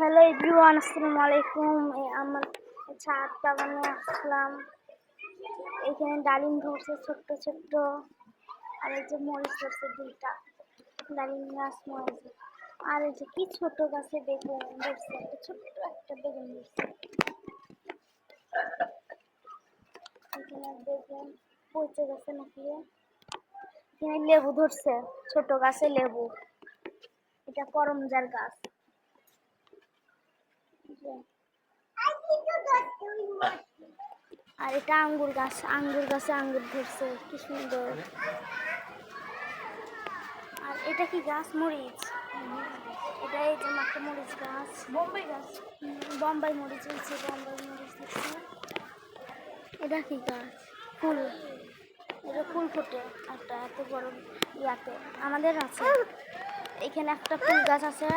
Hello everyone, আসসালামু আলাইকুম। আমার ছাদ বাগানে আসলাম। এখানে ডালিম ধরছে ছোট্ট ছোট্ট, আর এই যে মরিচ ধরছে দুইটা, ডালিম গাছ মরিচ। আর এই যে কি ছোট গাছে বেগুন ধরছে, একটা ছোট্ট একটা বেগুন ধরছে। এখানে বেগুন পচে গেছে নাকি। এখানে লেবু ধরছে, ছোট গাছে লেবু। এটা করমজার গাছ। আর এটা আঙ্গুর গাছ, আঙ্গুর গাছে আঙ্গুর ধরছে, কি সুন্দর। আর এটা কি গাছ? মরিচ। এটা এই যে একটা মরিচ গাছ, বোম্বাই গাছ, বোম্বাই মরিচ হয়েছে, বোম্বাই মরিচ ধরছে। এটা কি গাছ? ফুল। এটা ফুল ফোটে একটা এত বড় ইয়াতে আমাদের আছে। এখানে একটা ফুল গাছ আছে,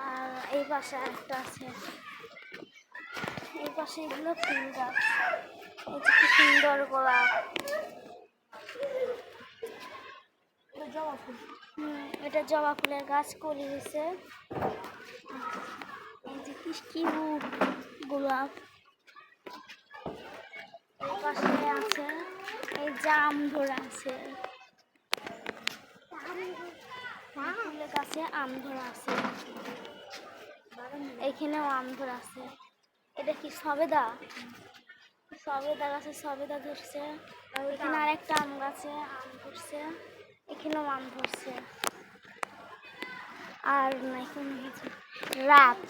আর এই পাশে একটা আছে। এই পাশে এগুলো ফুল গাছ। এই যে কি সুন্দর গোলাপ। এটা জবা ফুলের গাছ, কলি হয়েছে। এই যে কি গোলাপ। এই পাশে আছে এই জাম ধরে আছে, ফুলের গাছে আম ধরে আছে। এখানেও আম ধরে আছে। এটা কি সবেদা? সবেদা গাছে সবেদা ধরছে। এখানে আরেকটা আম গাছে আম ধরছে, এখানেও আম ধরছে। আর না, এখন রাত।